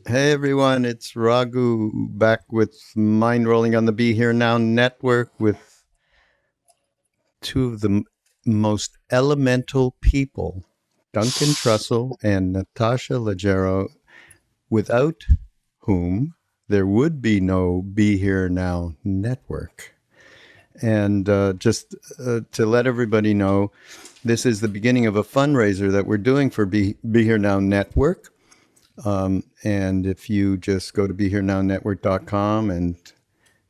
Hey everyone, it's Raghu back with Mindrolling on the Be Here Now network with two of the most elemental people, Duncan Trussell and Natasha Leggero, without whom there would be no Be Here Now network. And to let everybody know, this is the beginning of a fundraiser that we're doing for Be Here Now network. And if you just go to BeHereNowNetwork.com and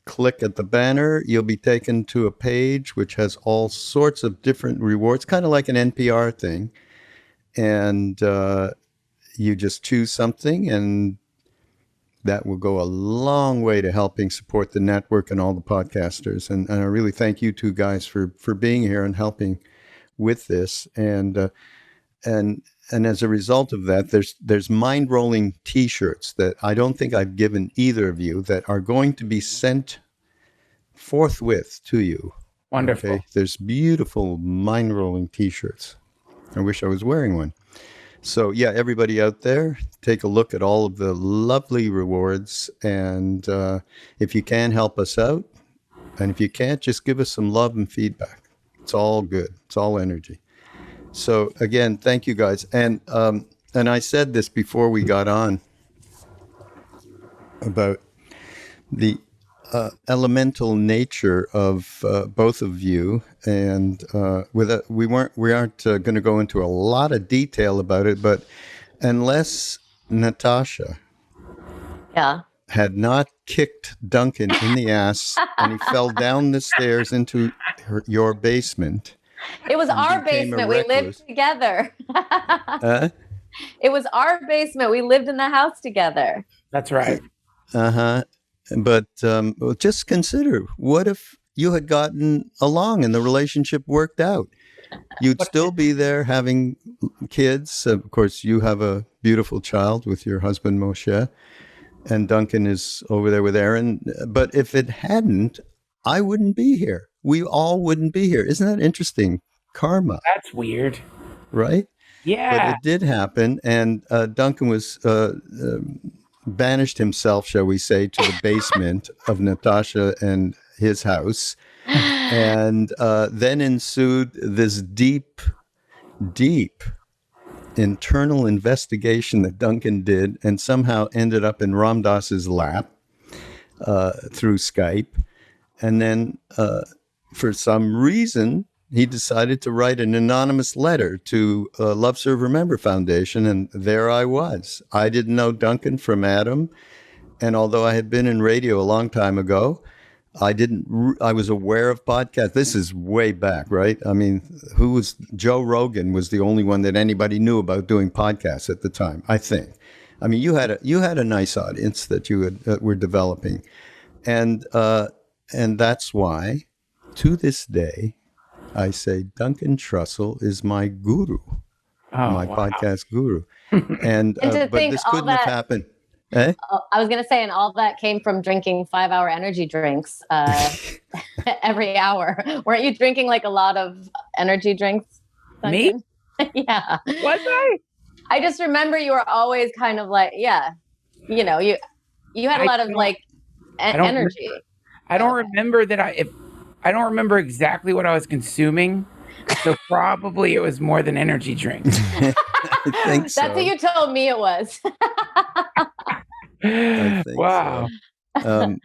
click at the banner, you'll be taken to a page which has all sorts of different rewards, kind of like an NPR thing. And you just choose something, and that will go a long way to helping support the network and all the podcasters. And I really thank you two guys for being here and helping with this. And as a result of that, there's mind-rolling T-shirts that I don't think I've given either of you that are going to be sent forthwith to you. Wonderful. Okay? There's beautiful mind-rolling T-shirts. I wish I was wearing one. So yeah, everybody out there, take a look at all of the lovely rewards, and if you can, help us out, and if you can't, just give us some love and feedback. It's all good. It's all energy. So again, thank you guys. And I said this before we got on about the elemental nature of both of you, and we aren't going to go into a lot of detail about it, but unless Natasha had not kicked Duncan in the ass and he fell down the stairs into your basement. It was our basement. We lived together. It was our basement. We lived in the house together. That's right. But just consider, what if you had gotten along and the relationship worked out? You'd still be there having kids. Of course, you have a beautiful child with your husband, Moshe, and Duncan is over there with Aaron. But if it hadn't, I wouldn't be here. We all wouldn't be here. Isn't that interesting? Karma. That's weird. Right? Yeah. But it did happen, and Duncan was banished himself, shall we say, to the basement of Natasha and his house. And then ensued this deep internal investigation that Duncan did, and somehow ended up in Ram Dass's lap through Skype. And then for some reason, he decided to write an anonymous letter to Love Serve Remember Foundation, and there I was. I didn't know Duncan from Adam, and although I had been in radio a long time ago, I was aware of podcasts. This is way back, right? I mean, Joe Rogan was the only one that anybody knew about doing podcasts at the time, I think. I mean, you had a nice audience that you were developing, and that's why, to this day, I say Duncan Trussell is my guru, podcast guru, and but this couldn't have happened. Eh? I was going to say, and all that came from drinking 5-hour energy drinks every hour. Weren't you drinking like a lot of energy drinks, Duncan? Me? Yeah. Was I? I just remember you were always kind of like, you had a lot of like energy. I don't remember that. I don't remember exactly what I was consuming, so probably it was more than energy drinks. I think so. That's what you told me it was. I think wow. So.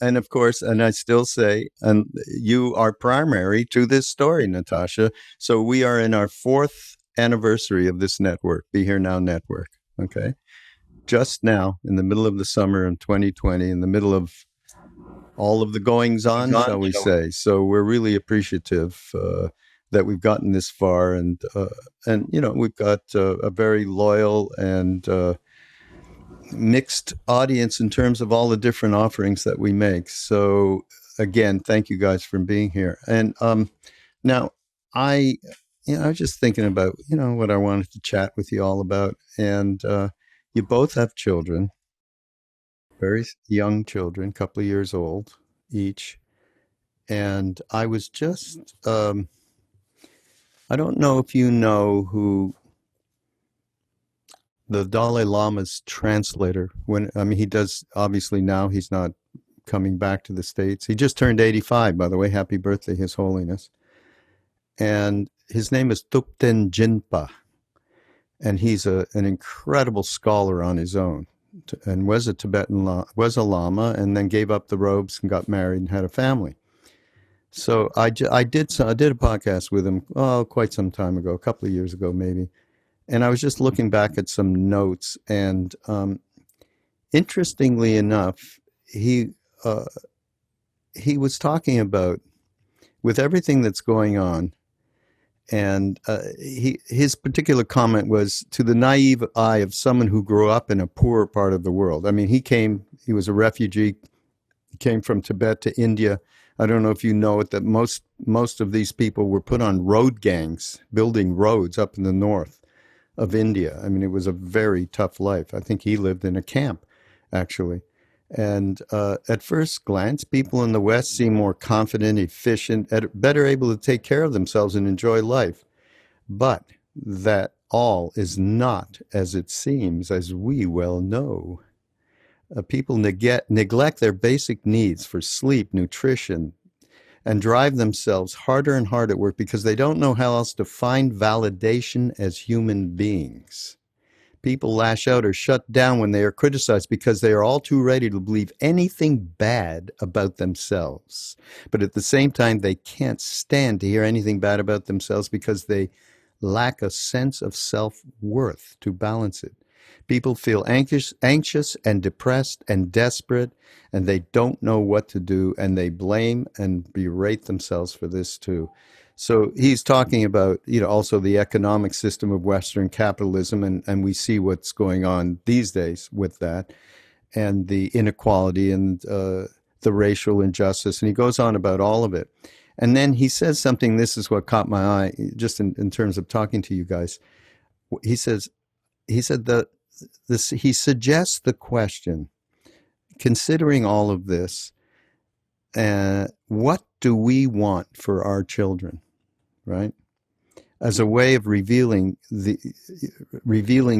And of course, and I still say, and you are primary to this story, Natasha. So we are in our 4th anniversary of this network, Be Here Now Network. Okay. Just now, in the middle of the summer in 2020, in the middle of all of the goings on, shall we say. So we're really appreciative that we've gotten this far, and we've got a very loyal and mixed audience in terms of all the different offerings that we make. So again, thank you guys for being here. And now I was just thinking about what I wanted to chat with you all about, and you both have children. Very young children, couple of years old each. And I was just, I don't know if you know who the Dalai Lama's translator. He does, obviously now he's not coming back to the States. He just turned 85, by the way. Happy birthday, His Holiness. And his name is Thupten Jinpa. And he's an incredible scholar on his own, and was a Lama, and then gave up the robes and got married and had a family. So I did a podcast with him quite some time ago, a couple of years ago maybe, and I was just looking back at some notes, and interestingly enough, he was talking about, with everything that's going on, and his particular comment was, to the naive eye of someone who grew up in a poorer part of the world. I mean, he was a refugee, he came from Tibet to India. I don't know if you know it, that most of these people were put on road gangs, building roads up in the north of India. I mean, it was a very tough life. I think he lived in a camp, actually. And at first glance, people in the West seem more confident, efficient, better able to take care of themselves and enjoy life. But that all is not as it seems, as we well know. People neglect their basic needs for sleep, nutrition, and drive themselves harder and harder at work because they don't know how else to find validation as human beings. People lash out or shut down when they are criticized because they are all too ready to believe anything bad about themselves. But at the same time, they can't stand to hear anything bad about themselves because they lack a sense of self-worth to balance it. People feel anxious and depressed and desperate, and they don't know what to do, and they blame and berate themselves for this too. So he's talking about, also the economic system of Western capitalism, and we see what's going on these days with that, and the inequality and the racial injustice. And he goes on about all of it. And then he says something, this is what caught my eye, just in terms of talking to you guys. He suggests the question, considering all of this, what do we want for our children, right? As a way of revealing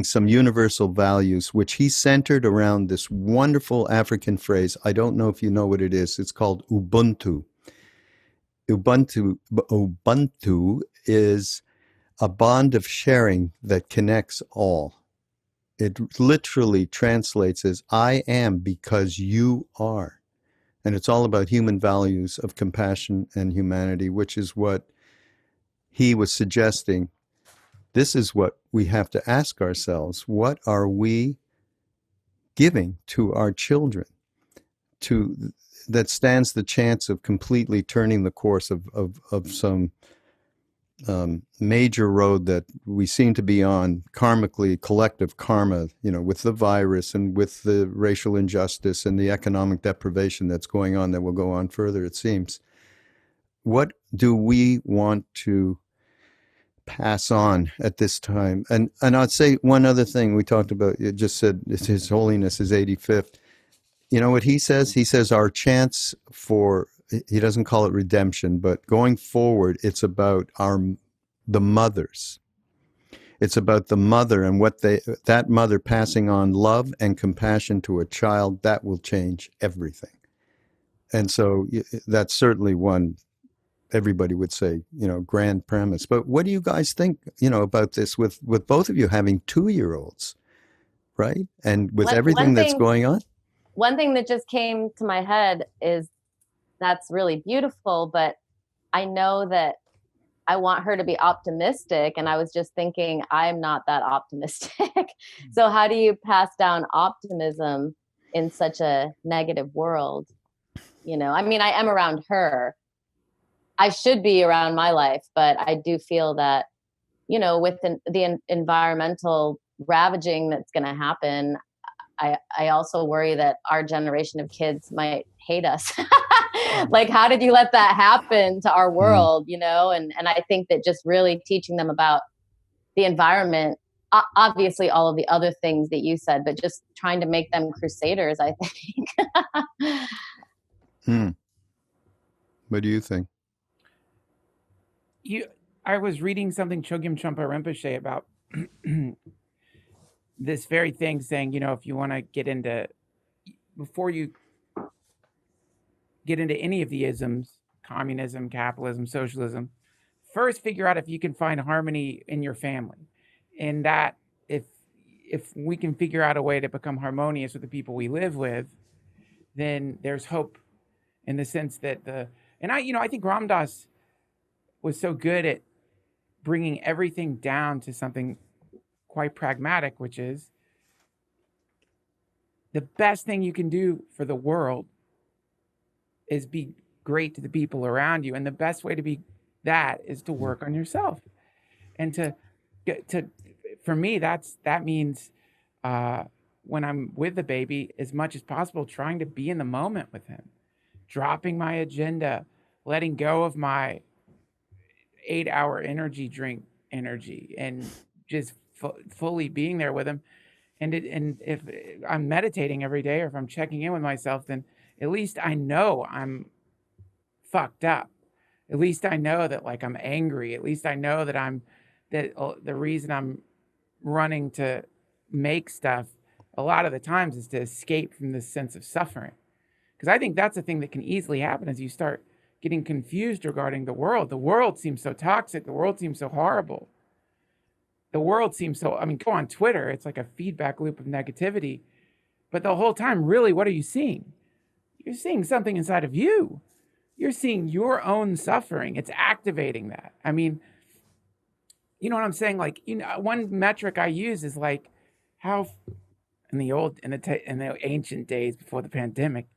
some universal values, which he centered around this wonderful African phrase. I don't know if you know what it is. It's called Ubuntu. Ubuntu is a bond of sharing that connects all. It literally translates as, I am because you are. And it's all about human values of compassion and humanity, which is what he was suggesting. This is what we have to ask ourselves. What are we giving to our children that stands the chance of completely turning the course of some major road that we seem to be on, karmically, collective karma, with the virus and with the racial injustice and the economic deprivation that's going on, that will go on further, it seems. What do we want to pass on at this time? And I'd say one other thing we talked about, you just said His Holiness is 85th. You know what he says? He says our chance for, he doesn't call it redemption, but going forward, it's about the mothers. It's about the mother and that mother passing on love and compassion to a child. That will change everything. And so that's certainly one, everybody would say, grand premise. But what do you guys think, about this with both of you having 2-year-olds, right? And with everything that's going on? One thing that just came to my head is, that's really beautiful, but I know that I want her to be optimistic. And I was just thinking, I'm not that optimistic. So how do you pass down optimism in such a negative world? I mean, I am around her. I should be around my life, but I do feel that, with the environmental ravaging that's going to happen, I also worry that our generation of kids might hate us. Like, how did you let that happen to our world, And I think that just really teaching them about the environment, obviously all of the other things that you said, but just trying to make them crusaders, I think. What do you think? I was reading something Chogyam Trungpa Rinpoche about this very thing saying, if you want to before you get into any of the isms, communism, capitalism, socialism, first figure out if you can find harmony in your family. And that if we can figure out a way to become harmonious with the people we live with, then there's hope in the sense that I think Ram Dass was so good at bringing everything down to something quite pragmatic, which is the best thing you can do for the world is be great to the people around you. And the best way to be that is to work on yourself. And for me, that means when I'm with the baby, as much as possible, trying to be in the moment with him, dropping my agenda, letting go of my 8-hour energy drink energy, and just fully being there with him. And if I'm meditating every day, or if I'm checking in with myself, then at least I know I'm fucked up. At least I know that I'm angry. At least I know that the reason I'm running to make stuff a lot of the times is to escape from this sense of suffering. Because I think that's a thing that can easily happen as you start getting confused regarding the world. The world seems so toxic. The world seems so horrible. The world seems so, go on Twitter. It's like a feedback loop of negativity. But the whole time, really, what are you seeing? You're seeing something inside of you. You're seeing your own suffering. It's activating that. You know what I'm saying? One metric I use is how in the ancient days before the pandemic,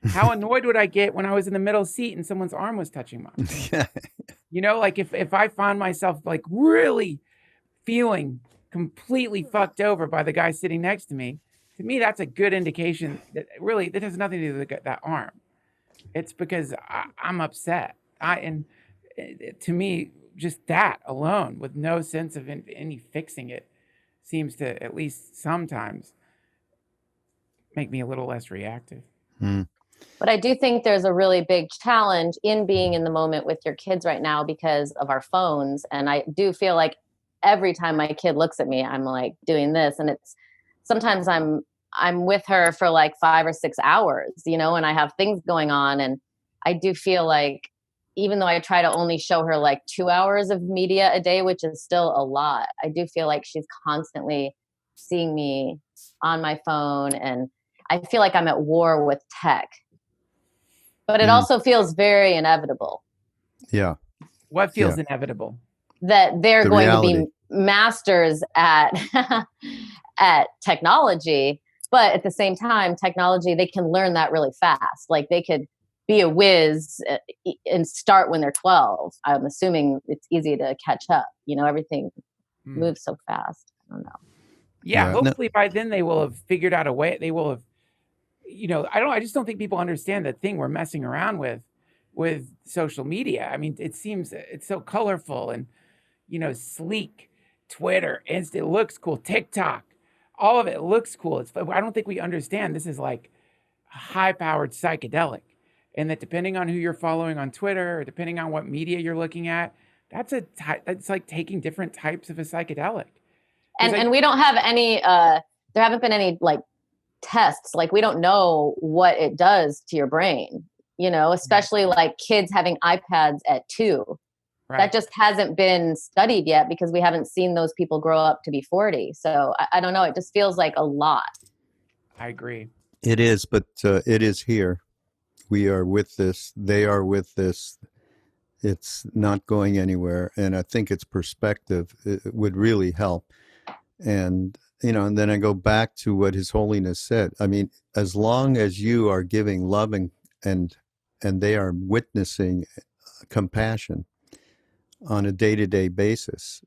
how annoyed would I get when I was in the middle seat and someone's arm was touching mine? If I found myself really feeling completely fucked over by the guy sitting next to me, that's a good indication that really that has nothing to do with that arm. It's because I'm upset. To me, just that alone, with no sense of any fixing it, seems to at least sometimes make me a little less reactive. But I do think there's a really big challenge in being in the moment with your kids right now because of our phones. And I do feel like every time my kid looks at me, I'm doing this. And sometimes I'm with her for 5 or 6 hours, and I have things going on. And I do feel even though I try to only show her 2 hours of media a day, which is still a lot, I do feel like she's constantly seeing me on my phone. And I feel like I'm at war with tech. But it also feels very inevitable. Yeah. What feels inevitable? That they're going to be masters at at technology, but at the same time, technology, they can learn that really fast. They could be a whiz and start when they're 12. I'm assuming it's easy to catch up. Everything moves so fast. I don't know. Yeah, hopefully by then they will have figured out a way. They will have, I just don't think people understand the thing we're messing around with social media. It seems it's so colorful and, sleek. Twitter, it looks cool. TikTok, all of it looks cool. I don't think we understand this is a high-powered psychedelic, and that depending on who you're following on Twitter, or depending on what media you're looking at, that's like taking different types of a psychedelic. And we don't have any. There haven't been any tests. We don't know what it does to your brain. Especially kids having iPads at 2. Right. That just hasn't been studied yet because we haven't seen those people grow up to be 40. So I don't know. It just feels like a lot. I agree. It is, but it is here. We are with this. They are with this. It's not going anywhere. And I think its perspective would really help. And, and then I go back to what His Holiness said. As long as you are giving love and they are witnessing compassion on a day-to-day basis,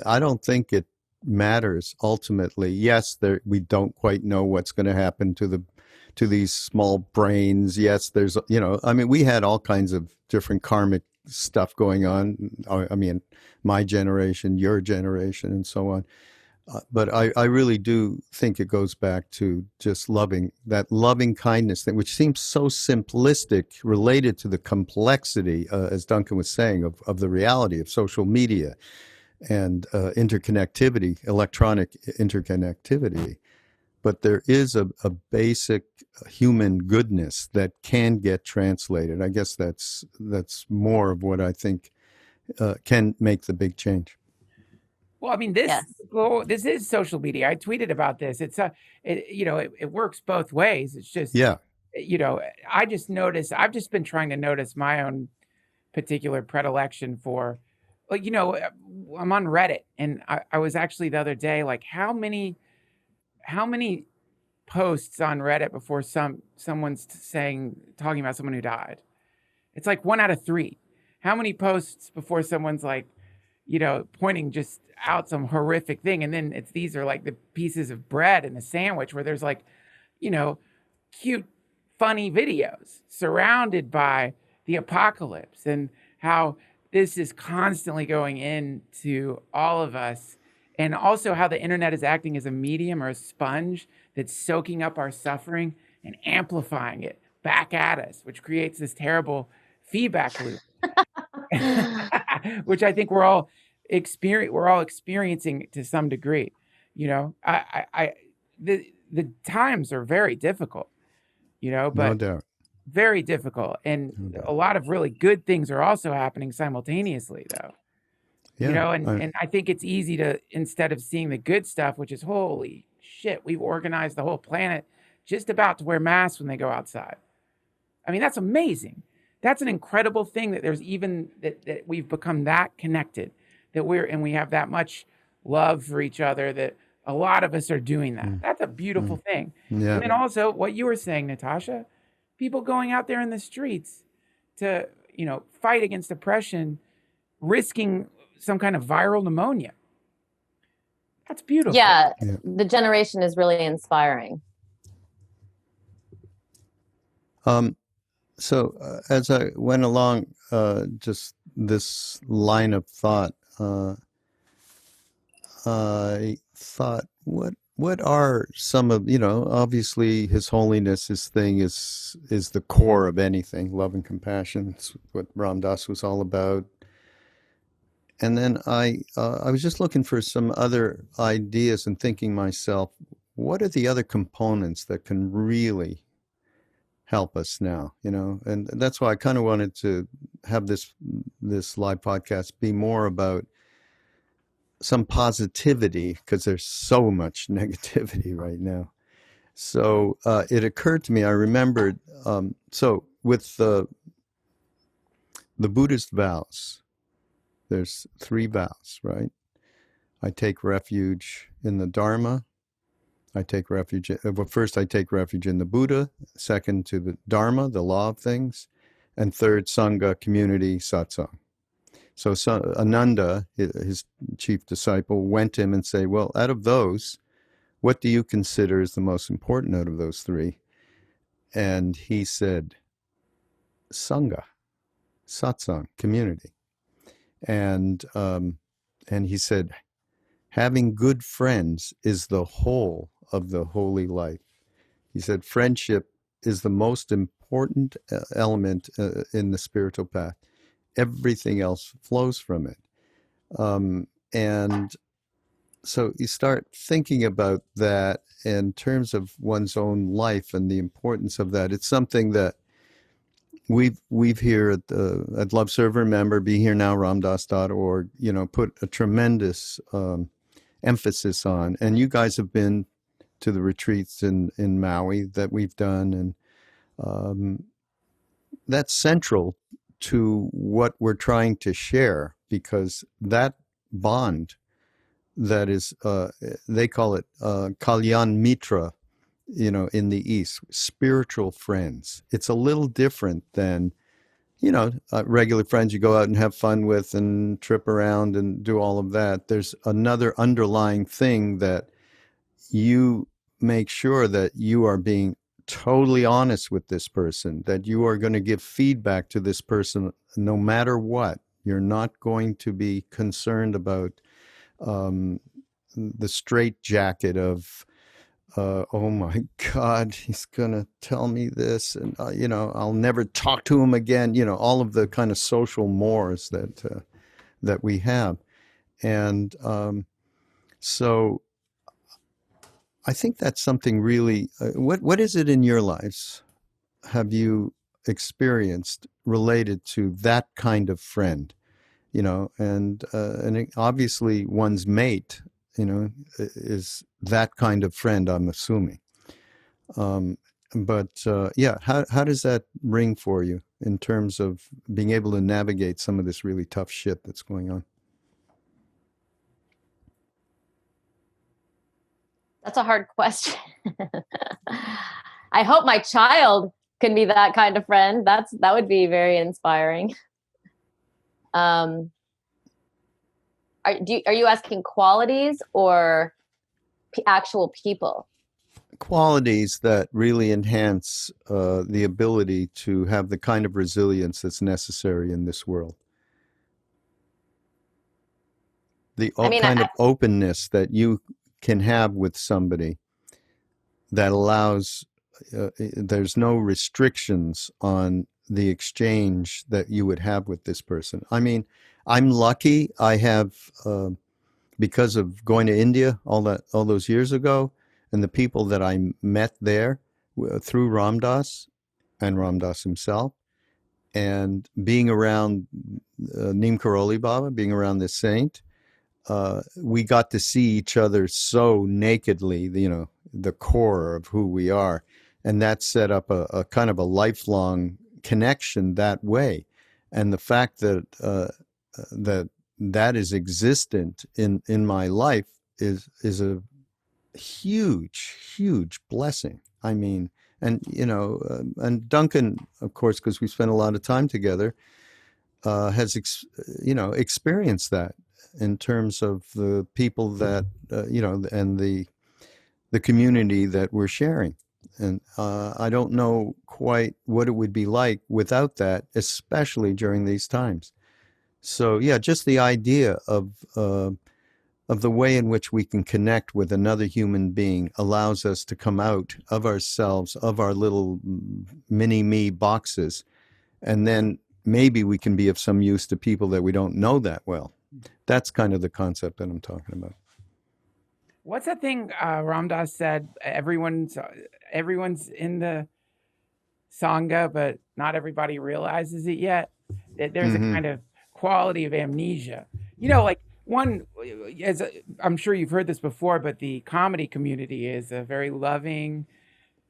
I don't think it matters ultimately. Yes, we don't quite know what's going to happen to these small brains. Yes, there's, we had all kinds of different karmic stuff going on. My generation, your generation, and so on. But I really do think it goes back to just that loving kindness thing, which seems so simplistic, related to the complexity, as Duncan was saying, of the reality of social media and interconnectivity, electronic interconnectivity. But there is a basic human goodness that can get translated. I guess that's more of what I think can make the big change. Well, I mean, Yes. this is social media. I tweeted about this. It works both ways. It's just, Yeah. I've just been trying to notice my own particular predilection for, I'm on Reddit, and I was actually the other day, like, how many posts on Reddit before someone's talking about someone who died? It's like 1 out of 3. How many posts before someone's like, pointing just out some horrific thing, and then these are like the pieces of bread in the sandwich where there's like, cute, funny videos surrounded by the apocalypse, and how this is constantly going into all of us, and also how the internet is acting as a medium or a sponge that's soaking up our suffering and amplifying it back at us, which creates this terrible feedback loop, which I think we're all experiencing to some degree. The times are very difficult, but No doubt. very difficult, and a lot of really good things are also happening simultaneously, though. Yeah. And I think it's easy to, instead of seeing the good stuff, which is, holy shit, we've organized the whole planet just about to wear masks when they go outside. I mean, that's amazing. That's an incredible thing that there's even that we've become that connected, that we have that much love for each other, that a lot of us are doing that. That's a beautiful thing. Yeah. And then also what you were saying, Natasha, people going out there in the streets to, fight against oppression, risking some kind of viral pneumonia. That's beautiful. Yeah, the generation is really inspiring. So as I went along, just this line of thought, I thought, what are some of, obviously His Holiness's thing is the core of anything, love and compassion. It's what Ram Dass was all about. And then I was just looking for some other ideas and thinking myself, what are the other components that can really help us now, and that's why I kind of wanted to have this live podcast be more about some positivity, because there's so much negativity right now. So it occurred to me, I remembered, so with the Buddhist vows, there's 3 vows, right? I take refuge in the Dharma. I take refuge, first I take refuge in the Buddha, second to the Dharma, the law of things, and third, Sangha, community, satsang. So Ananda, his chief disciple, went to him and said, well, out of those, what do you consider is the most important out of those 3? And he said, Sangha, satsang, community. And he said, having good friends is the whole of the holy life. He said, friendship is the most important element in the spiritual path. Everything else flows from it. And so you start thinking about that in terms of one's own life and the importance of that. It's something that we've here at Love Serve Remember, Be Here Now, ramdass.org, put a tremendous emphasis on. And you guys have been to the retreats in Maui that we've done, and that's central to what we're trying to share, because that bond that is, they call it Kalyānamitra, in the East, spiritual friends. It's a little different than, regular friends you go out and have fun with and trip around and do all of that. There's another underlying thing that you make sure that you are being totally honest with this person, that you are going to give feedback to this person no matter what. You're not going to be concerned about the straitjacket of, oh my God, he's going to tell me this, and, I'll never talk to him again, all of the kind of social mores that we have. And so I think that's something really, what is it in your lives have you experienced related to that kind of friend? And obviously one's mate, is that kind of friend, I'm assuming. But yeah, how does that ring for you in terms of being able to navigate some of this really tough shit that's going on? That's a hard question. I hope my child can be that kind of friend. That would be very inspiring. Are you asking qualities or actual people? Qualities that really enhance the ability to have the kind of resilience that's necessary in this world. The kind of openness that you can have with somebody that allows, there's no restrictions on the exchange that you would have with this person. I mean, I'm lucky. I have, because of going to India all those years ago, and the people that I met there through Ram Dass and Ram Dass himself, and being around Neem Karoli Baba, being around this saint, we got to see each other so nakedly, the core of who we are. And that set up a kind of a lifelong connection that way. And the fact that that is existent in my life is a huge blessing. I mean, and and Duncan, of course, because we spent a lot of time together, has experienced that in terms of the people that and the community that we're sharing. And I don't know quite what it would be like without that, especially during these times. So yeah, just the idea of the way in which we can connect with another human being allows us to come out of ourselves, of our little mini-me boxes, and then maybe we can be of some use to people that we don't know that well. That's kind of the concept that I'm talking about. What's that thing Ram Dass said? Everyone's in the Sangha, but not everybody realizes it yet. There's a kind of quality of amnesia. Like I'm sure you've heard this before, but the comedy community is a very loving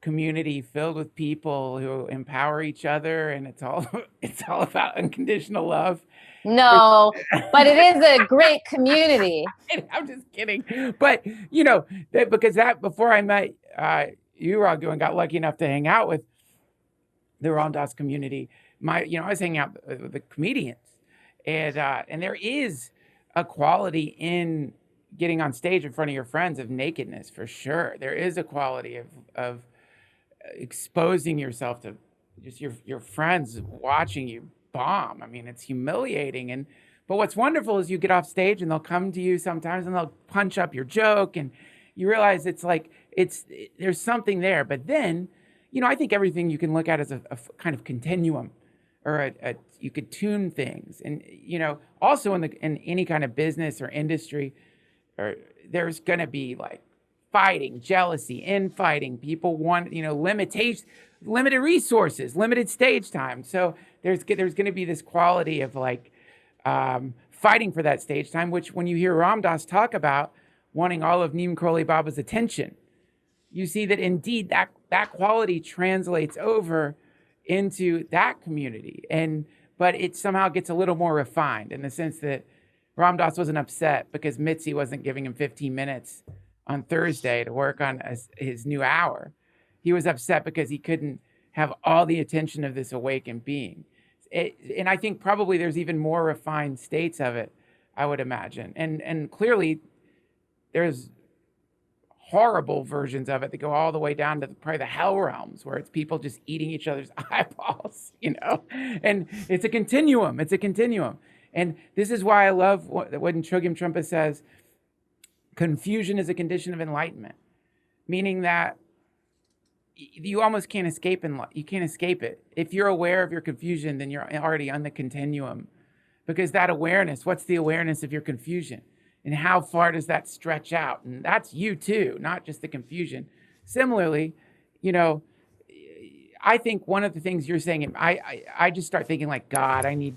community filled with people who empower each other, and it's all about unconditional love. No, but it is a great community. I'm just kidding. But, because before I met you, Raghu, and got lucky enough to hang out with the Ram Dass community, I was hanging out with the comedians. And there is a quality in getting on stage in front of your friends of nakedness, for sure. There is a quality of exposing yourself to just your friends watching you bomb. I mean, it's humiliating. But what's wonderful is you get off stage and they'll come to you sometimes and they'll punch up your joke, and you realize it's like there's something there. But then, I think everything you can look at as a kind of continuum, or you could tune things. And also in any kind of business or industry, there's going to be like fighting, jealousy, infighting. People want limitations, limited resources, limited stage time. So there's going to be this quality of like fighting for that stage time, which when you hear Ram Dass talk about wanting all of Neem Karoli Baba's attention, you see that indeed that quality translates over into that community. But it somehow gets a little more refined in the sense that Ram Dass wasn't upset because Mitzi wasn't giving him 15 minutes on Thursday to work on his new hour. He was upset because he couldn't have all the attention of this awakened being. And I think probably there's even more refined states of it, I would imagine. And clearly there's horrible versions of it that go all the way down to probably the hell realms, where it's people just eating each other's eyeballs, and it's a continuum. And this is why I love when Chogyam Trungpa says, confusion is a condition of enlightenment, meaning that you almost can't escape you can't escape it. If you're aware of your confusion, then you're already on the continuum, because that awareness, what's the awareness of your confusion? And how far does that stretch out? And that's you too, not just the confusion. Similarly, you know, I think one of the things you're saying, I just start thinking like, God, I need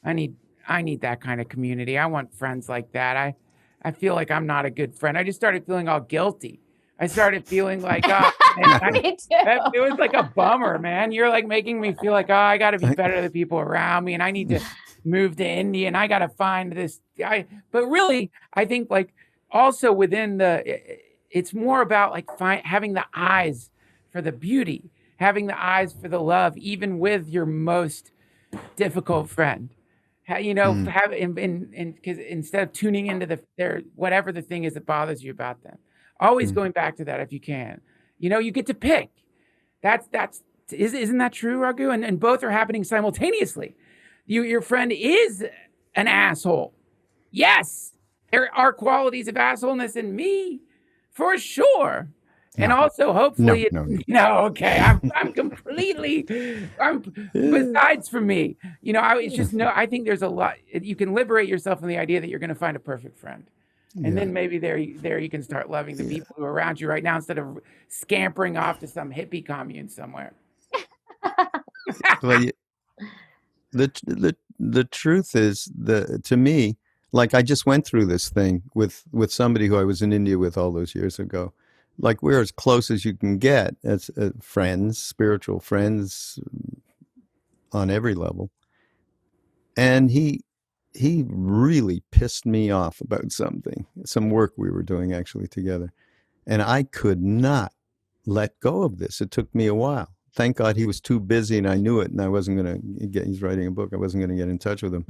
that kind of community. I want friends like that. I feel like I'm not a good friend. I just started feeling all guilty. I started feeling like, oh, man, Me too. it was like a bummer, man. You're like making me feel like, oh, I got to be better to the people around me, and I need to move to India, and I got to find this guy. But really, I think like also within it's more about like having the eyes for the beauty, having the eyes for the love, even with your most difficult friend. You know, have because instead of tuning into their whatever the thing is that bothers you about them, always going back to that if you can. You know, you get to pick. Isn't that true, Raghu? And both are happening simultaneously. Your friend is an asshole. Yes, there are qualities of assholeness in me, for sure. And also, hopefully, okay, I'm completely, besides for me, you know, I think there's a lot, you can liberate yourself from the idea that you're going to find a perfect friend. And then maybe there you can start loving the people who are around you right now instead of scampering off to some hippie commune somewhere. Well, the truth is, to me, like I just went through this thing with somebody who I was in India with all those years ago. Like we're as close as you can get as friends, spiritual friends on every level. And he really pissed me off about some work we were doing actually together. And I could not let go of this. It took me a while. Thank God he was too busy and I knew it, and I wasn't going to get, he's writing a book. I wasn't going to get in touch with him.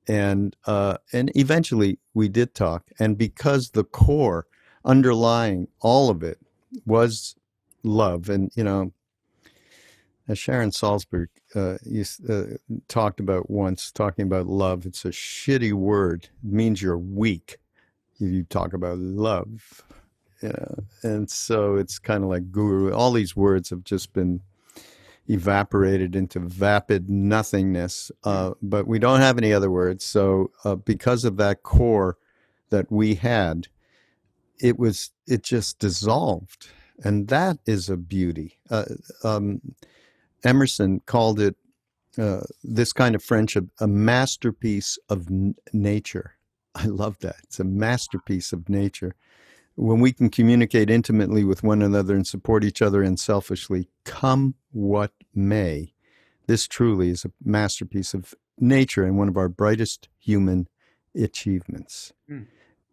And eventually we did talk. And because the core underlying all of it was love. And, you know, as Sharon Salzberg talked about once, talking about love, it's a shitty word. It means you're weak. You talk about love. And so it's kind of like guru. All these words have just been evaporated into vapid nothingness. But we don't have any other words. So because of that core that we had, it just dissolved. And that is a beauty. Emerson called it, this kind of friendship, a masterpiece of nature. I love that. It's a masterpiece of nature. When we can communicate intimately with one another and support each other unselfishly, come what may, this truly is a masterpiece of nature and one of our brightest human achievements.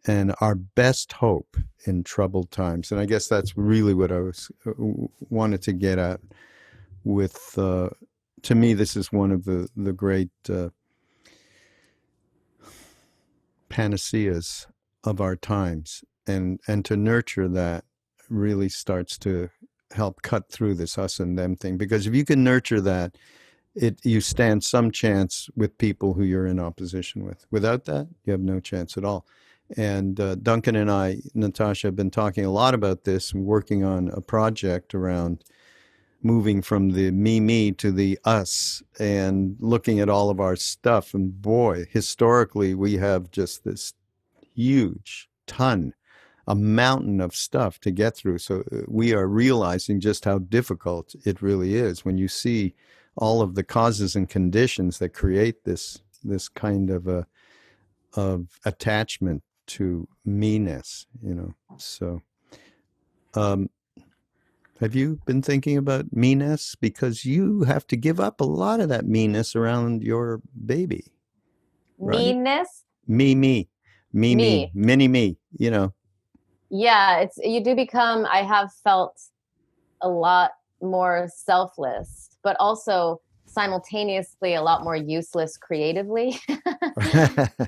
And our best hope in troubled times. And I guess that's really what I wanted to get at with, to me, this is one of the great panaceas of our times. And to nurture that really starts to help cut through this us and them thing. Because if you can nurture that, you stand some chance with people who you're in opposition with. Without that, you have no chance at all. And Duncan and I, Natasha, have been talking a lot about this and working on a project around moving from the me to the us and looking at all of our stuff. And boy, historically, we have just this huge a mountain of stuff to get through. So we are realizing just how difficult it really is when you see all of the causes and conditions that create this kind of attachment to me-ness, you know. So have you been thinking about me-ness? Because you have to give up a lot of that me-ness around your baby. Right? Meanness? Me, mini me, you know. Yeah, you do become, I have felt a lot more selfless, but also simultaneously a lot more useless creatively.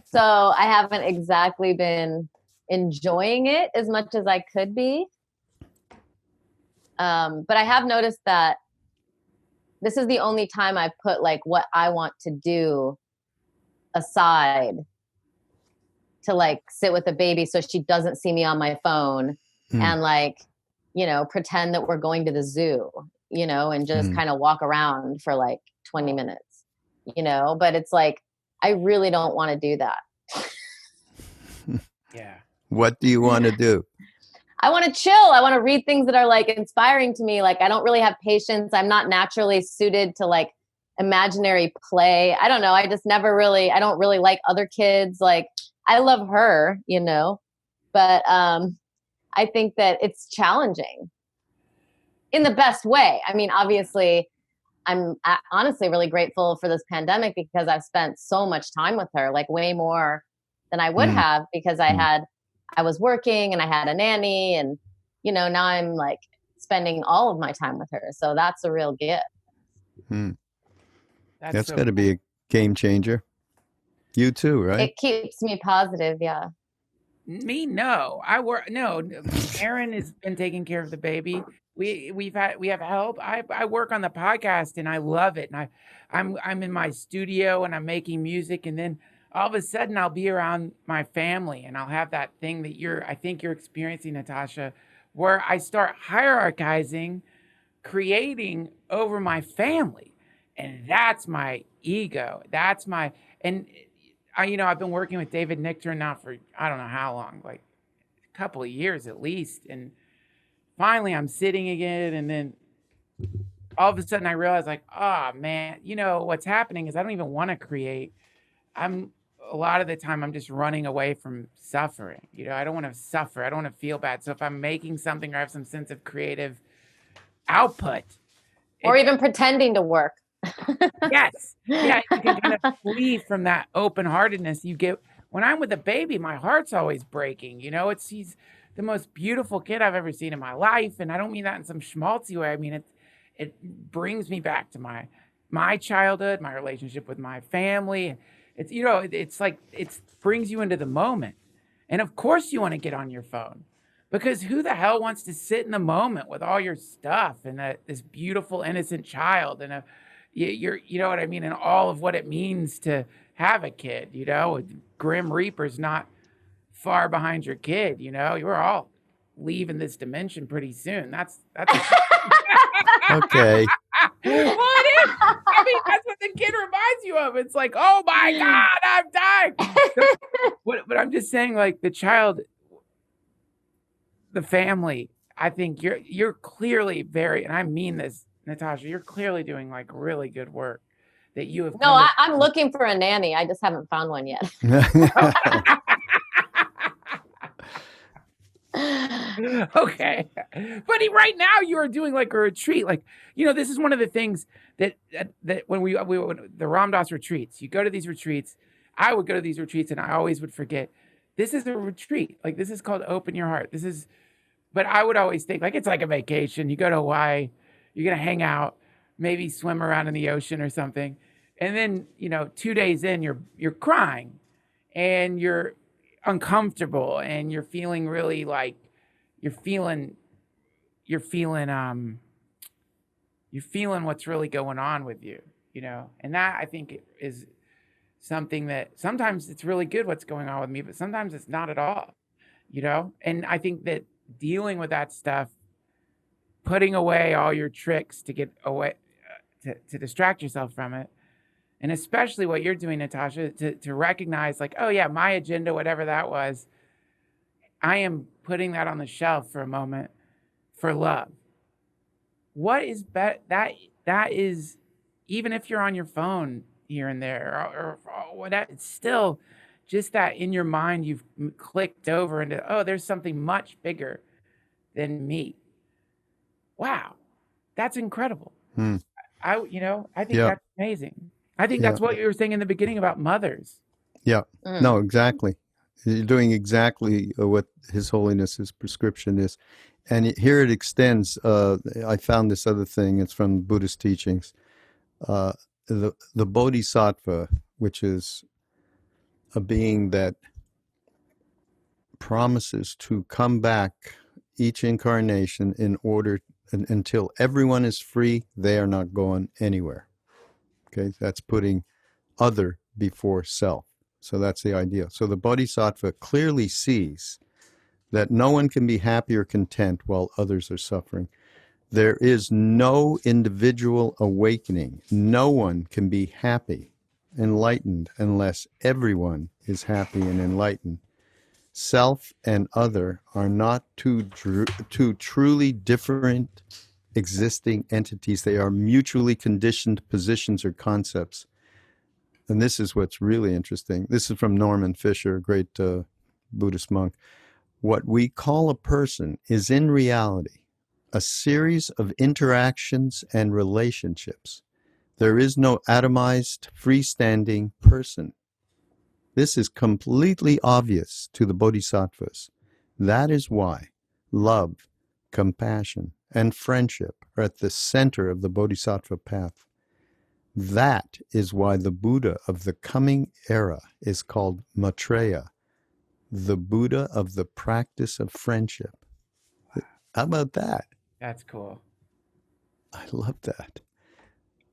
So I haven't exactly been enjoying it as much as I could be. But I have noticed that this is the only time I put like what I want to do aside to like sit with the baby so she doesn't see me on my phone and like, you know, pretend that we're going to the zoo, you know, and just kind of walk around for like 20 minutes, you know, but it's like, I really don't want to do that. What do you want to do? I want to chill. I want to read things that are like inspiring to me. Like I don't really have patience. I'm not naturally suited to like imaginary play. I don't know. I just never really, I don't really like other kids. Like I love her, you know, but I think that it's challenging in the best way. I mean, obviously, I'm honestly really grateful for this pandemic because I've spent so much time with her, like way more than I would have because I was working and I had a nanny and, you know, now I'm like spending all of my time with her. So that's a real gift. That's got to be a game changer. You too, right? It keeps me positive. Yeah. Me, no. Aaron has been taking care of the baby. We have help. I work on the podcast and I love it. And I'm in my studio and I'm making music, and then all of a sudden I'll be around my family and I'll have that thing that I think you're experiencing, Natasha, where I start hierarchizing, creating over my family. And that's my ego. I've been working with David Nichtern now for, I don't know how long, like a couple of years at least. And finally I'm sitting again. And then all of a sudden I realize like, oh man, you know, what's happening is I don't even want to create. A lot of the time I'm just running away from suffering. You know, I don't want to suffer. I don't want to feel bad. So if I'm making something or have some sense of creative output. Or even pretending to work. Yes. Yeah. You can kind of flee from that open-heartedness you get. When I'm with a baby, my heart's always breaking. You know, he's the most beautiful kid I've ever seen in my life. And I don't mean that in some schmaltzy way. I mean, it brings me back to my childhood, my relationship with my family. It's, you know, it's like, it brings you into the moment. And of course you want to get on your phone, because who the hell wants to sit in the moment with all your stuff and this beautiful, innocent child and you know what I mean? And all of what it means to have a kid, you know, Grim Reaper's not far behind your kid, you know, you're all leaving this dimension pretty soon. That's okay. Well, it is. I mean, that's what the kid reminds you of. It's like, oh my God, I'm dying. But I'm just saying, like, the child, the family, I think you're clearly and I mean this, Natasha, you're clearly doing like really good work that you have. No, I'm looking for a nanny. I just haven't found one yet. Okay. But right now you are doing like a retreat. Like, you know, this is one of the things that when we the Ram Dass retreats, you go to these retreats, I would go to these retreats and I always would forget, this is a retreat. Like, this is called Open Your Heart. But I would always think like, it's like a vacation. You go to Hawaii, you're going to hang out, maybe swim around in the ocean or something. And then, you know, 2 days in, you're crying and you're uncomfortable and you're feeling really like you're feeling what's really going on with you, you know. And that, I think, is something that sometimes it's really good what's going on with me, but sometimes it's not at all, you know. And I think that dealing with that stuff, putting away all your tricks to get away, to distract yourself from it, and especially what you're doing, Natasha, to recognize like, oh yeah, my agenda, whatever that was, I am putting that on the shelf for a moment for love. What is that is, even if you're on your phone here and there or whatever, it's still just that in your mind you've clicked over into, oh, there's something much bigger than me. Wow, that's incredible. I think that's amazing. I think that's what you were saying in the beginning about mothers. Yeah. No, exactly. You're doing exactly what His Holiness's prescription is. And here it extends. I found this other thing. It's from Buddhist teachings. The Bodhisattva, which is a being that promises to come back each incarnation in order until everyone is free, they are not going anywhere. Okay, that's putting other before self. So that's the idea. So the Bodhisattva clearly sees that no one can be happy or content while others are suffering. There is no individual awakening. No one can be happy, enlightened, unless everyone is happy and enlightened. self and other are not two truly different existing entities. They are mutually conditioned positions or concepts. And this is what's really interesting. This is from Norman Fisher, a great Buddhist monk. What we call a person is in reality a series of interactions and relationships. There is no atomized, freestanding person. This is completely obvious to the bodhisattvas. That is why love, compassion, and friendship are at the center of the bodhisattva path. That is why the Buddha of the coming era is called Maitreya, the Buddha of the practice of friendship. How about that? That's cool. I love that.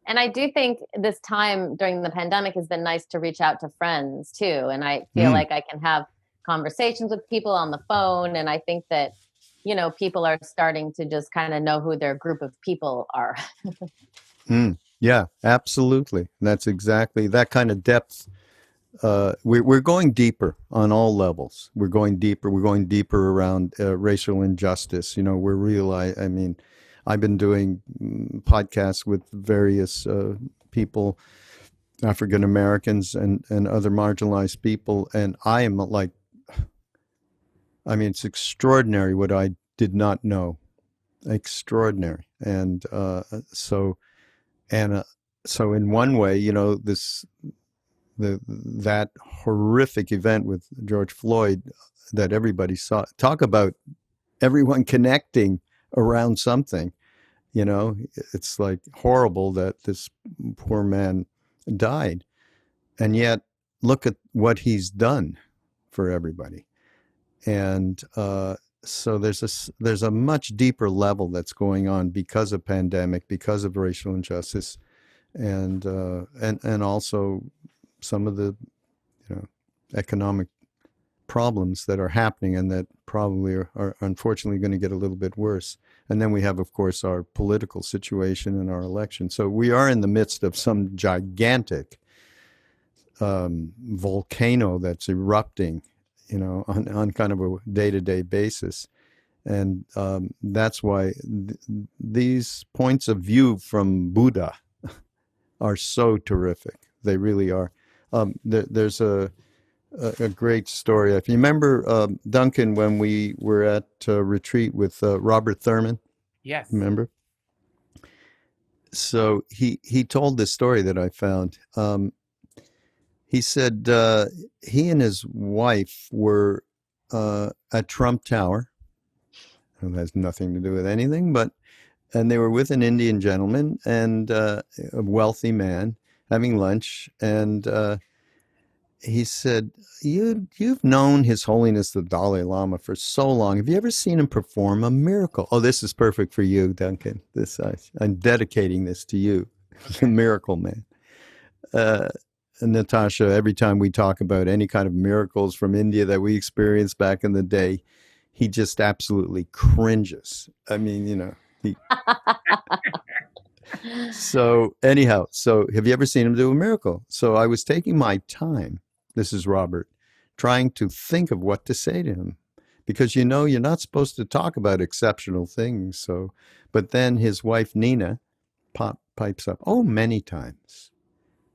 And I do think this time during the pandemic has been nice to reach out to friends too. And I feel like I can have conversations with people on the phone. And I think that, people are starting to just kind of know who their group of people are. Yeah, absolutely. That's exactly that kind of depth. We're going deeper on all levels. We're going deeper. We're going deeper around racial injustice. I've been doing podcasts with various people, African Americans and other marginalized people, and I am like, it's extraordinary what I did not know, extraordinary, and so in one way, that horrific event with George Floyd that everybody saw. Talk about everyone connecting around something. It's like horrible that this poor man died. And yet, look at what he's done for everybody. And so there's a much deeper level that's going on because of pandemic, because of racial injustice, and also some of the economic problems that are happening and that probably are unfortunately going to get a little bit worse. And then we have, of course, our political situation and our election. So we are in the midst of some gigantic volcano that's erupting, on kind of a day-to-day basis. And that's why these points of view from Buddha are so terrific. They really are. There's a great story. If you remember, Duncan, when we were at a retreat with Robert Thurman. Yes. Remember? So he told this story that I found. He said he and his wife were at Trump Tower. It has nothing to do with anything, and they were with an Indian gentleman and a wealthy man having lunch, and he said, you've known His Holiness the Dalai Lama for so long. Have you ever seen him perform a miracle? Oh, this is perfect for you, Duncan. I'm dedicating this to you, the miracle man. Natasha, every time we talk about any kind of miracles from India that we experienced back in the day, he just absolutely cringes. So anyhow, have you ever seen him do a miracle? So I was taking my time, this is Robert, trying to think of what to say to him. Because you're not supposed to talk about exceptional things. But then his wife, Nina, pipes up, oh, many times.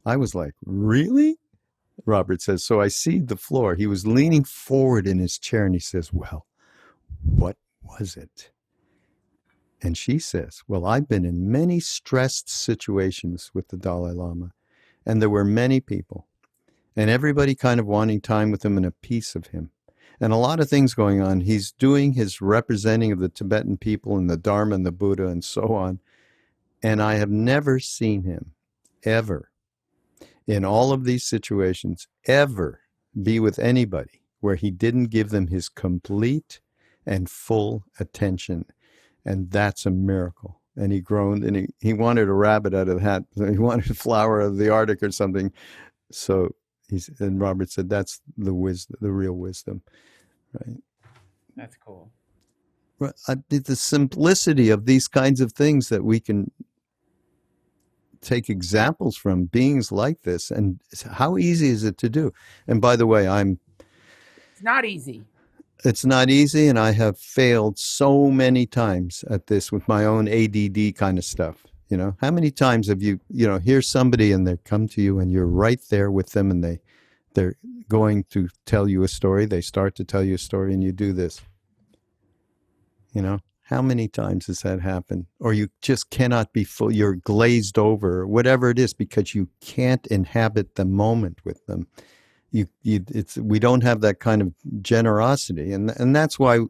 I was like, really? Robert says, so I see the floor. He was leaning forward in his chair and he says, well, what was it? And she says, well, I've been in many stressed situations with the Dalai Lama, and there were many people, and everybody kind of wanting time with him and a piece of him. And a lot of things going on. He's doing his representing of the Tibetan people and the Dharma and the Buddha and so on. And I have never seen him ever, in all of these situations, ever be with anybody where he didn't give them his complete and full attention. And that's a miracle. And he groaned, and he wanted a rabbit out of the hat. He wanted a flower of the Arctic or something. So and Robert said, that's the wisdom, the real wisdom, right? That's cool. Well, the simplicity of these kinds of things that we can take examples from beings like this, and how easy is it to do? And by the way, It's not easy. It's not easy, and I have failed so many times at this with my own ADD kind of stuff. How many times have here's somebody and they come to you and you're right there with them and they're going to tell you a story. They start to tell you a story and you do this. How many times has that happened? Or you just cannot be full, you're glazed over, or whatever it is, because you can't inhabit the moment with them. We don't have that kind of generosity, and that's why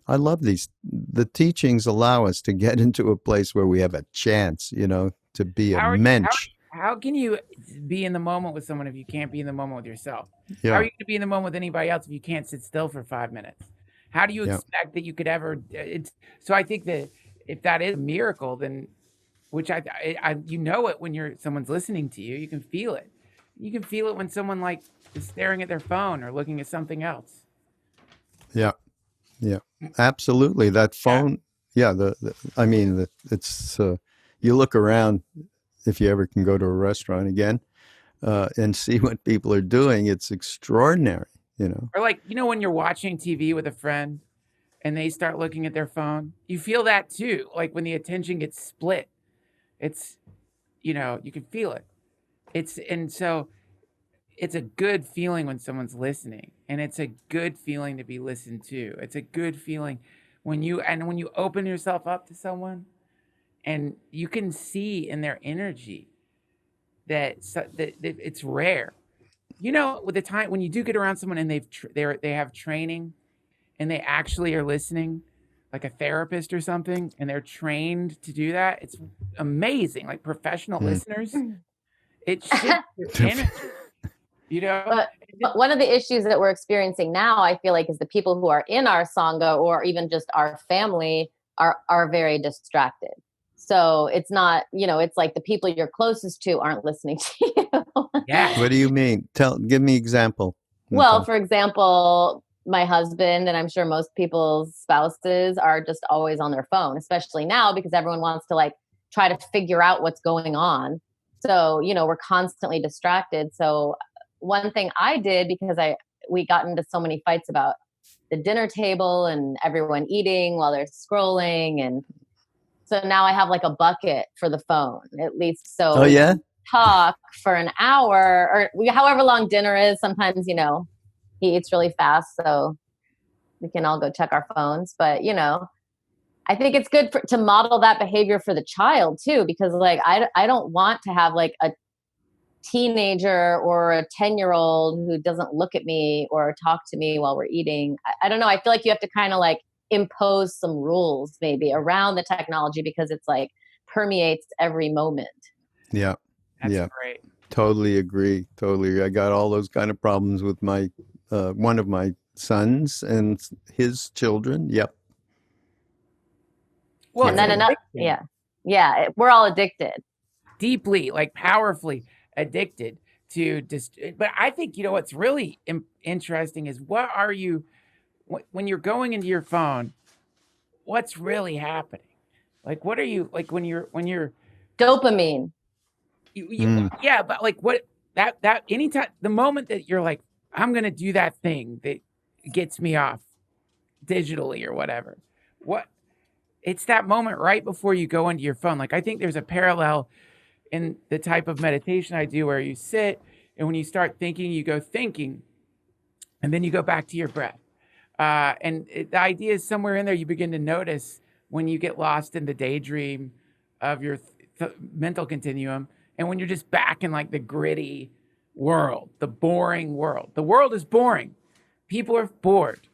I love the teachings allow us to get into a place where we have a chance, to be a mensch. How can you be in the moment with someone if you can't be in the moment with yourself? Yeah. How are you going to be in the moment with anybody else if you can't sit still for 5 minutes? How do you expect that you could ever? So I think that if that is a miracle, then, which I it when someone's listening to you, you can feel it. You can feel it when someone is staring at their phone or looking at something else. Yeah, absolutely. That phone. Yeah, it's you look around if you ever can go to a restaurant again and see what people are doing. It's extraordinary. Or when you're watching TV with a friend and they start looking at their phone, you feel that too. Like when the attention gets split, it's, you can feel it. So it's a good feeling when someone's listening, and it's a good feeling to be listened to. It's a good feeling when you open yourself up to someone and you can see in their energy that it's rare. With the time when you do get around someone and they have training and they actually are listening, like a therapist or something, and they're trained to do that, it's amazing. Like professional listeners, it shifts your energy. But one of the issues that we're experiencing now, I feel like, is the people who are in our Sangha or even just our family are very distracted. So it's not, it's like the people you're closest to aren't listening to you. Yeah. What do you mean? Give me example. Well, for example, my husband, and I'm sure most people's spouses, are just always on their phone, especially now because everyone wants to try to figure out what's going on. So, we're constantly distracted. So one thing I did, because we got into so many fights about the dinner table and everyone eating while they're scrolling, and so now I have a bucket for the phone, at least. So oh yeah, talk for an hour or however long dinner is. Sometimes he eats really fast, so we can all go check our phones. But I think it's good to model that behavior for the child too, because I don't want to have a teenager or a 10-year-old who doesn't look at me or talk to me while we're eating. I don't know. I feel like you have to kind of impose some rules maybe around the technology because it's permeates every moment. Yeah. That's great. Totally agree. I got all those kind of problems with my one of my sons and his children. Yep. Well, and then enough. Yeah. We're all addicted. Deeply, powerfully addicted to but I think what's really interesting is what are you when you're going into your phone, what's really happening? What are you when you're dopamine? Yeah, but what that anytime the moment that you're I'm gonna do that thing that gets me off digitally or whatever, it's that moment right before you go into your phone. I think there's a parallel in the type of meditation I do where you sit and when you start thinking, you go thinking, and then you go back to your breath. The idea is somewhere in there, you begin to notice when you get lost in the daydream of your mental continuum, and when you're just back in the gritty world, the boring world. The world is boring. People are bored,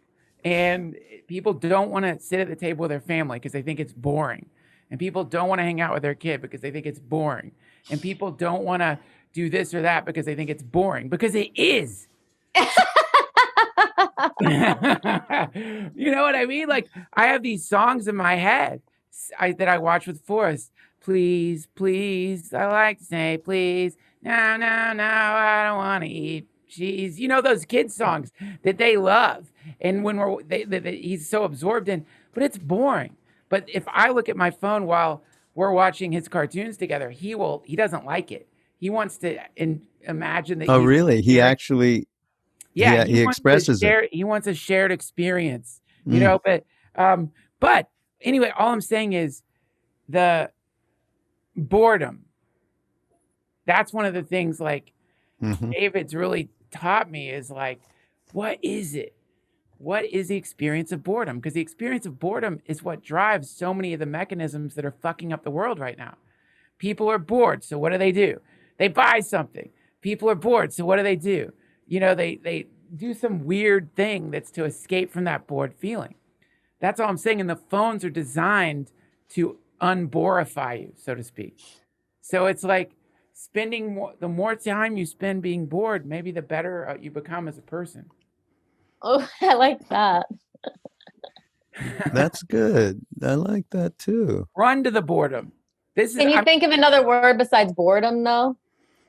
and people don't want to sit at the table with their family because they think it's boring. And people don't want to hang out with their kid because they think it's boring. And people don't want to do this or that because they think it's boring, because it is. You know what I mean? I have these songs in my head that I watch with Forrest. Please, please, I like to say please. No, I don't want to eat cheese. Those kids songs that they love. And when he's so absorbed in, but it's boring. But if I look at my phone while we're watching his cartoons together, he doesn't like it. He wants to imagine that. Oh, really? He actually. Yeah, he expresses it. he wants a shared experience, Mm. but anyway, all I'm saying is the boredom. That's one of the things like Mhm. David's really taught me is like, what is it? What is the experience of boredom? Because the experience of boredom is what drives so many of the mechanisms that are fucking up the world right now. People are bored, so what do? They buy something. People are bored, so what do? They do some weird thing that's to escape from that bored feeling. That's all I'm saying. And the phones are designed to unborify you, so to speak. So it's like the more time you spend being bored, maybe the better you become as a person. Oh, I like that. That's good. I like that too. Run to the boredom. Can you think of another word besides boredom, though?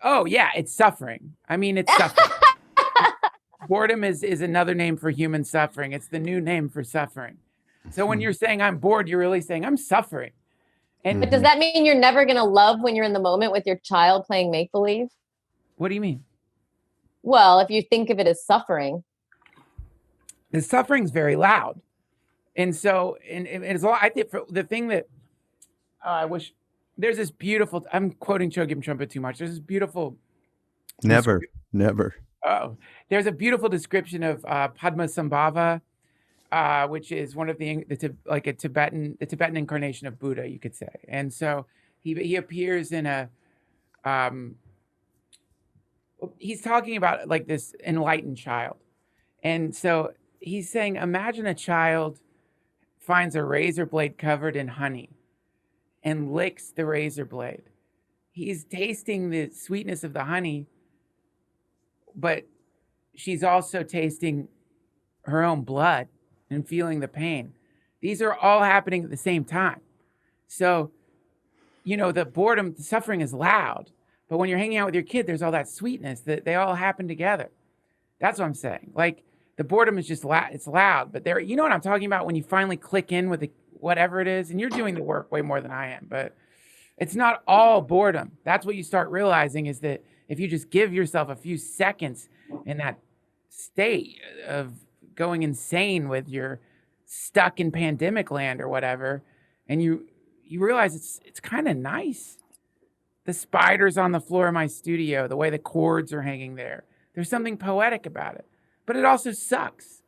Oh, yeah, it's suffering. I mean, it's suffering. Boredom is another name for human suffering. It's the new name for suffering. So when you're saying I'm bored, you're really saying I'm suffering. But does that mean you're never going to love when you're in the moment with your child playing make-believe? What do you mean? Well, if you think of it as suffering. The suffering's very loud. And so, and it's all, I think the thing that I wish, there's this beautiful, I'm quoting Chogyam Trungpa too much. There's this beautiful. Never. Oh, there's a beautiful description of Padmasambhava, which is one of the Tibetan incarnation of Buddha, you could say. And so he appears in he's talking about like this enlightened child. And so he's saying, imagine a child finds a razor blade covered in honey and licks the razor blade. He's tasting the sweetness of the honey, but she's also tasting her own blood and feeling the pain. These are all happening at the same time. So, the boredom, the suffering is loud, but when you're hanging out with your kid, there's all that sweetness that they all happen together. That's what I'm saying. Like the boredom is just loud. It's loud, but you know what I'm talking about when you finally click in with whatever it is, and you're doing the work way more than I am, but it's not all boredom. That's what you start realizing is that if you just give yourself a few seconds in that state of going insane with your stuck in pandemic land or whatever, and you realize it's kind of nice. The spiders on the floor of my studio, the way the cords are hanging there. There's something poetic about it. But it also sucks.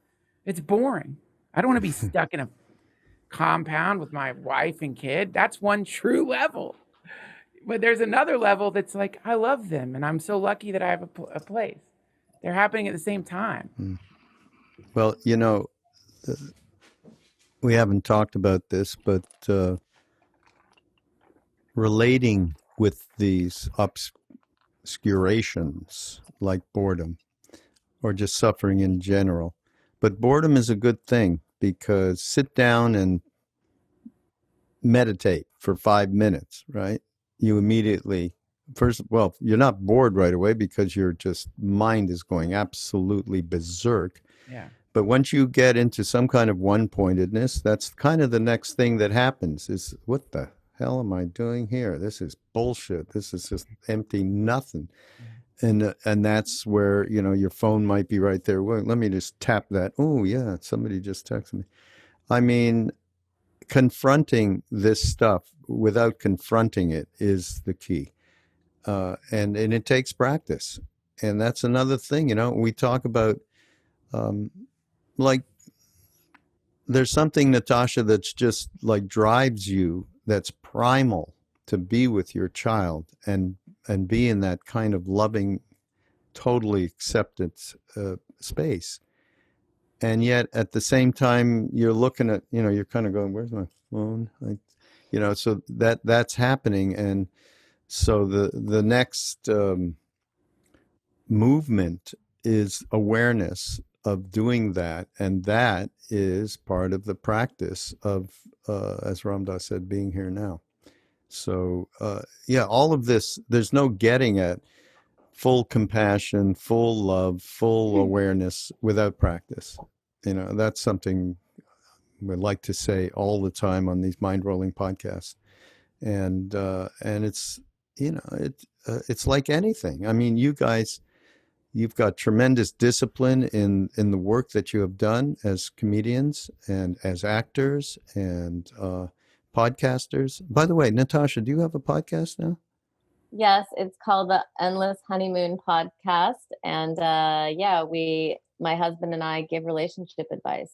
It's boring. I don't want to be stuck in a compound with my wife and kid. That's one true level. But there's another level that's like, I love them, and I'm so lucky that I have a place. They're happening at the same time. Well, we haven't talked about this, but relating with these obscurations like boredom or just suffering in general. But boredom is a good thing because sit down and meditate for 5 minutes, right? You immediately, you're not bored right away because your mind is going absolutely berserk. Yeah. But once you get into some kind of one-pointedness, that's kind of the next thing that happens is, what the hell am I doing here? This is bullshit. This is just empty nothing. And that's where, your phone might be right there. Well, let me just tap that. Oh, yeah, somebody just texted me. I mean, confronting this stuff without confronting it is the key. And it takes practice. And that's another thing, we talk about, like, there's something, Natasha, that's just like drives you, that's primal to be with your child and be in that kind of loving, totally accepted space. And yet at the same time, you're looking at, you're kind of going, where's my phone? So that's happening. And so the next movement is awareness of doing that. And that is part of the practice of, as Ram Dass said, being here now. So, all of this, there's no getting at full compassion, full love, full awareness without practice. That's something we like to say all the time on these Mindrolling podcasts. And it's, it's like anything. I mean, you guys, you've got tremendous discipline in the work that you have done as comedians and as actors and podcasters. By the way, Natasha, do you have a podcast now? Yes, it's called the Endless Honeymoon Podcast. And yeah, my husband and I give relationship advice.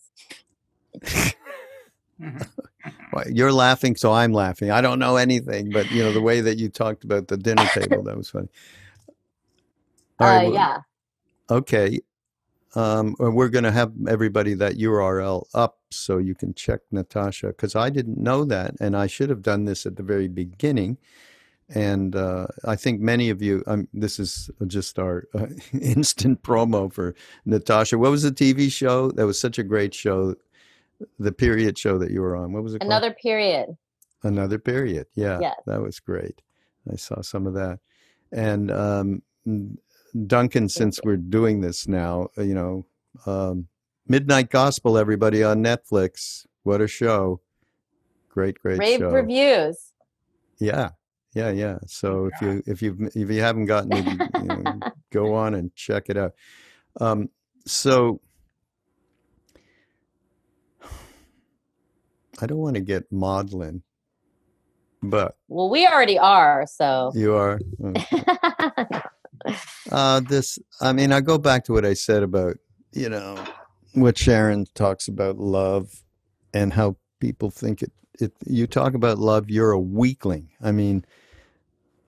Well, you're laughing, so I'm laughing. I don't know anything, but the way that you talked about the dinner table, that was funny. All right, Yeah. Okay. We're going to have everybody that URL up so you can check Natasha, because I didn't know that, and I should have done this at the very beginning. And I think many of you, this is just our instant promo for Natasha. What was the TV show? That was such a great show, the period show that you were on. What was it called? Another Period. Another Period. Yeah, yes. That was great. I saw some of that. And Duncan, since we're doing this now, Midnight Gospel, everybody, on Netflix. What a show. Great Rave show. reviews. Yeah. So if you haven't gotten it, go on and check it out. So I don't want to get maudlin, but well, we already are. So you are. Okay. I go back to what I said about what Sharon talks about love and how people think it. You talk about love, you're a weakling. I mean.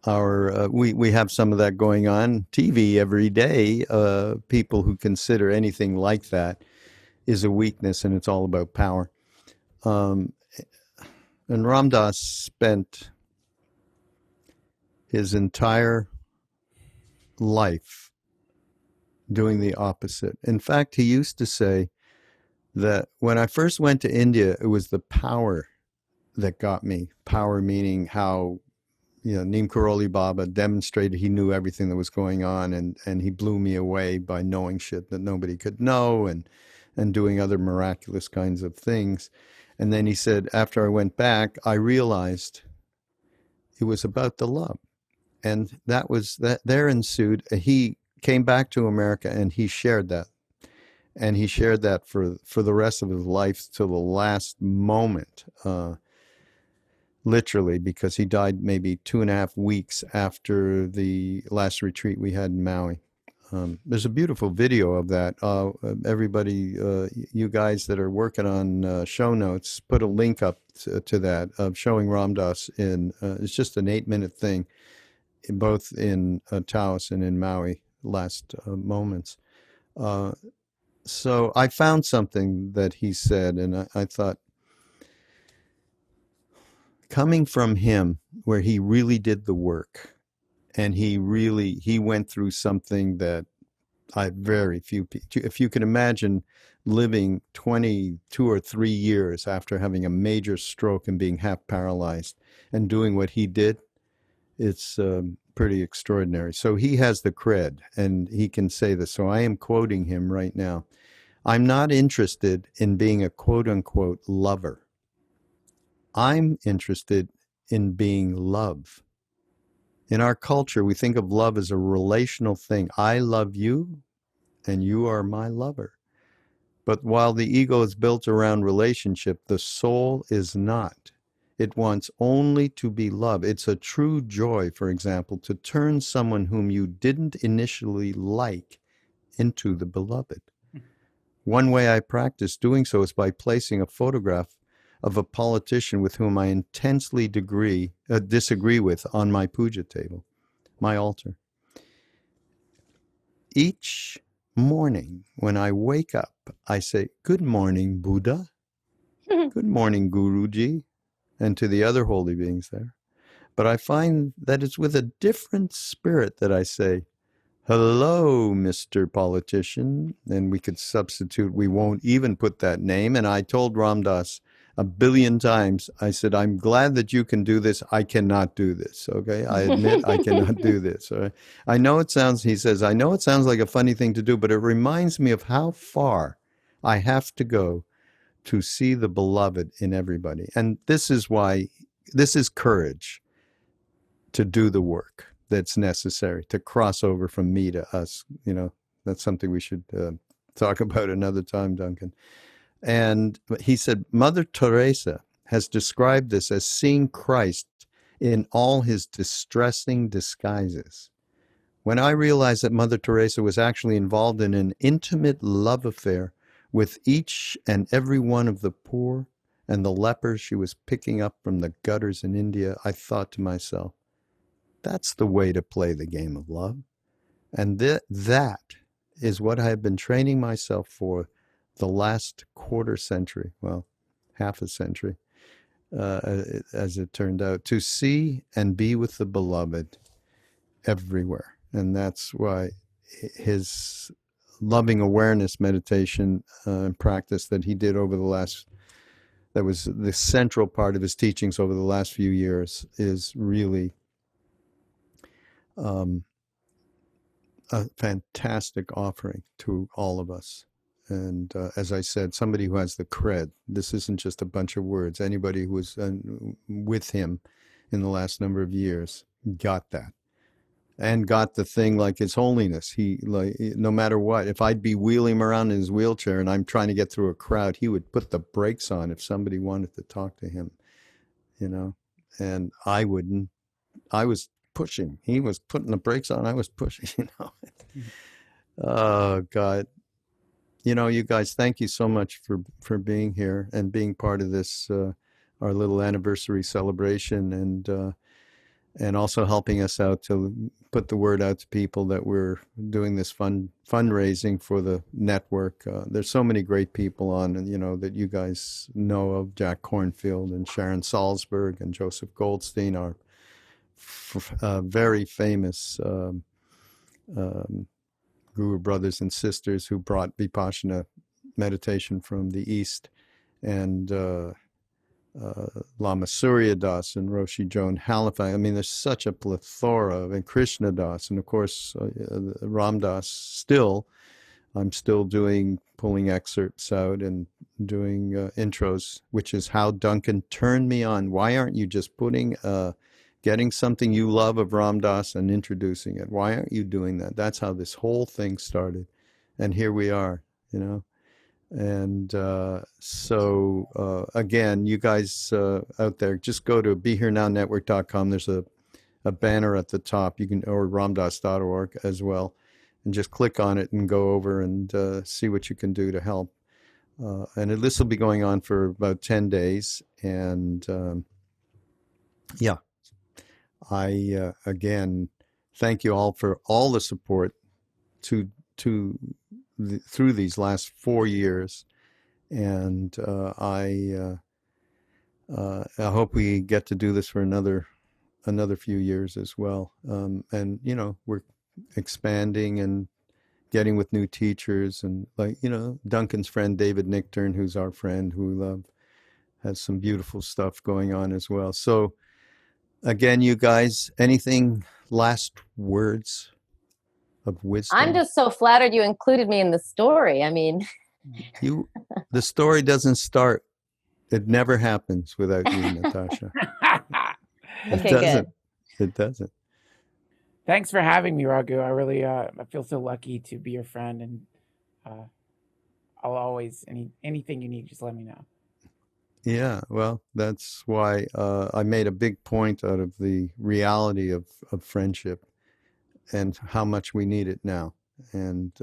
We have some of that going on TV every day. People who consider anything like that is a weakness, and it's all about power. And Ram Dass spent his entire life doing the opposite. In fact, he used to say that when I first went to India, it was the power that got me. Power meaning how Neem Karoli Baba demonstrated he knew everything that was going on, and he blew me away by knowing shit that nobody could know and doing other miraculous kinds of things. And then he said, after I went back, I realized it was about the love. And there ensued, he came back to America and he shared that. And he shared that for the rest of his life till the last moment. Literally, because he died maybe 2.5 weeks after the last retreat we had in Maui. There's a beautiful video of that. Everybody, you guys that are working on show notes, put a link up to that of showing Ram Dass in, it's just an 8-minute thing, both in Taos and in Maui, last moments. So I found something that he said, and I thought, coming from him, where he really did the work, and he went through something that very few people, if you can imagine living 22 or 3 years after having a major stroke and being half paralyzed and doing what he did, it's pretty extraordinary. So he has the cred, and he can say this. So I am quoting him right now. I'm not interested in being a quote-unquote lover. I'm interested in being love. In our culture, we think of love as a relational thing. I love you, and you are my lover. But while the ego is built around relationship, the soul is not. It wants only to be loved. It's a true joy, for example, to turn someone whom you didn't initially like into the beloved. One way I practice doing so is by placing a photograph of a politician with whom I intensely disagree with on my puja table, my altar. Each morning when I wake up, I say, "Good morning, Buddha. Good morning, Guruji," and to the other holy beings there. But I find that it's with a different spirit that I say, "Hello, Mr. Politician," and we could substitute, we won't even put that name. And I told Ram Dass 1 billion times, I said, I'm glad that you can do this. I cannot do this. Okay. I admit I cannot do this. I know it sounds, he says, I know it sounds like a funny thing to do, but it reminds me of how far I have to go to see the beloved in everybody. And this is why, this is courage to do the work that's necessary, to cross over from me to us, That's something we should talk about another time, Duncan. And he said, Mother Teresa has described this as seeing Christ in all his distressing disguises. When I realized that Mother Teresa was actually involved in an intimate love affair with each and every one of the poor and the lepers she was picking up from the gutters in India, I thought to myself, that's the way to play the game of love. And that is what I have been training myself for the last quarter century, well, half a century, as it turned out, to see and be with the beloved everywhere. And that's why his loving awareness meditation practice that he did that was the central part of his teachings over the last few years, is really a fantastic offering to all of us. And as I said, somebody who has the cred. This isn't just a bunch of words. Anybody who was with him in the last number of years got that. And got the thing like His Holiness. He, like, no matter what, if I'd be wheeling him around in his wheelchair and I'm trying to get through a crowd, he would put the brakes on if somebody wanted to talk to him, and I wouldn't. I was pushing. He was putting the brakes on. I was pushing, Oh, God. You guys, thank you so much for being here and being part of this, our little anniversary celebration, and also helping us out to put the word out to people that we're doing this fundraising for the network. There's so many great people on, that you guys know of, Jack Kornfield and Sharon Salzberg and Joseph Goldstein, our very famous Guru brothers and sisters who brought Vipassana meditation from the East, and Lama Surya Das and Roshi Joan Halifax. I mean, there's such a plethora, and Krishna Das, and of course Ram Das. I'm still pulling excerpts out and doing intros, which is how Duncan turned me on. Why aren't you just getting something you love of Ram Dass and introducing it? Why aren't you doing that? That's how this whole thing started, and here we are, And so again, you guys out there, just go to BeHereNowNetwork.com. There's a banner at the top. You can, or ramdas.org as well, and just click on it and go over and see what you can do to help. And this will be going on for about 10 days. And yeah, I again thank you all for all the support through these last 4 years, and I hope we get to do this for another few years as well. And we're expanding and getting with new teachers, and Duncan's friend David Nichtern, who's our friend who we love, has some beautiful stuff going on as well. So again, you guys, anything last words of wisdom? I'm just so flattered you included me in the story. I mean, the story doesn't start. It never happens without you, Natasha. Okay, good. It doesn't. Thanks for having me, Raghu. I really, I feel so lucky to be your friend, and I'll always, anything you need, just let me know. Yeah, well, that's why I made a big point out of the reality of friendship and how much we need it now. And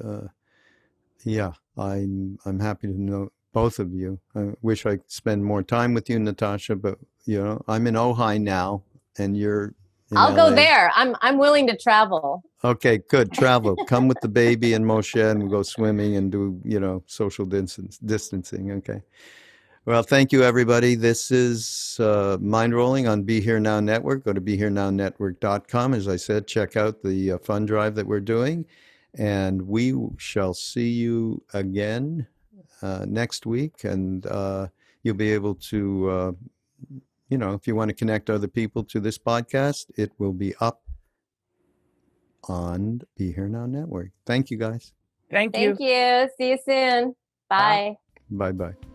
yeah, I'm happy to know both of you. I wish I could spend more time with you, Natasha, but I'm in Ojai now, and you're in I'll LA. go there. I'm willing to travel. Okay, good. Travel. Come with the baby and Moshe, and we'll go swimming and do social distancing. Okay. Well, thank you, everybody. This is Mindrolling on Be Here Now Network. Go to BeHereNowNetwork.com. As I said, check out the fund drive that we're doing. And we shall see you again next week. And you'll be able to, if you want to connect other people to this podcast, it will be up on Be Here Now Network. Thank you, guys. Thank you. Thank you. See you soon. Bye. Bye-bye.